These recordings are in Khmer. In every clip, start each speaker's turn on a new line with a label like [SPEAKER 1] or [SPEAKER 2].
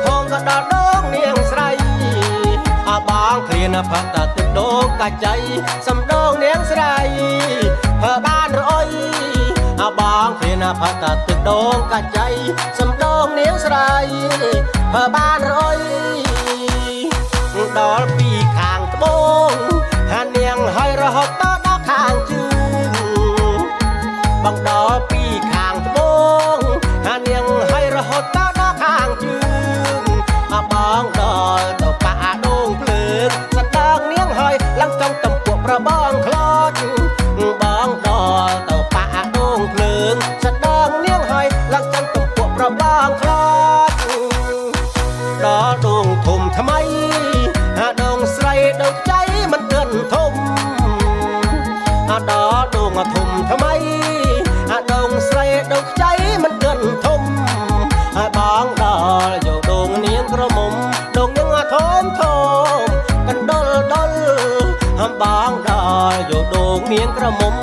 [SPEAKER 1] phongក៏ដល់ដងនាងស្រីបងគ្រានផាត់ទឹកដងកាចៃសំដងនាងស្រីធ្វើបានរអុយបងគ្រានផាត់ទឹកដងកាចៃសំដងនាងស្រីធ្វើបានរអុយដល់ពីខាងត្បូងហានាងហើយរហូតដល់ខាងជើងបងដល់ពីខាងត្បូងហានាងហើយរហូតដល់ខាងជើងបងដល់ទៅប៉ាដងភ្លើងសណ្ដើងនាងហើយឡើងចង់តំពួកប្របងខ្លោចបងដល់ទៅប៉ាដងភ្លើងសណ្ដើងនាងហើយឡើងចង់តំពួកប្របងខ្លោចដល់ដងធំថ្មីដងស្រីដងใจមិនគិនធំដល់ដងធំថ្មីដងស្រីដងใจមិនគិនធំហើយបងដល់យកដងនាងក្រមុំដងនាងធំធំកណ្ដុលដុលបងដល់យកដងនាងក្រមុំ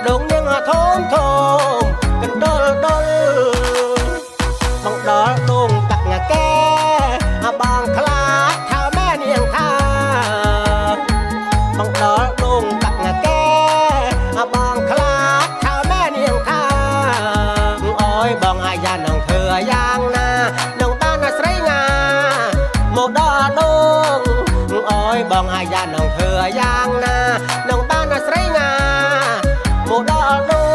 [SPEAKER 1] ដងនាងធំធំកណ្ដុលដុលបងដល់ដងតាក់ងាកែបងខ្លាចថាម៉ែនាងថាបងដល់ដងតាក់ងាកែបងខ្លាចថាម៉ែនាងថាអើយបងអាយ៉ានឹងធ្វើយ៉ាងណានឹងបានស្រីងាមកដល់ដងអើយបងអាយ៉ានឹងធ្វើយ៉ាងណានឹងបានស្រីងាមកដល់ដង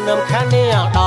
[SPEAKER 1] នំខាននេះដ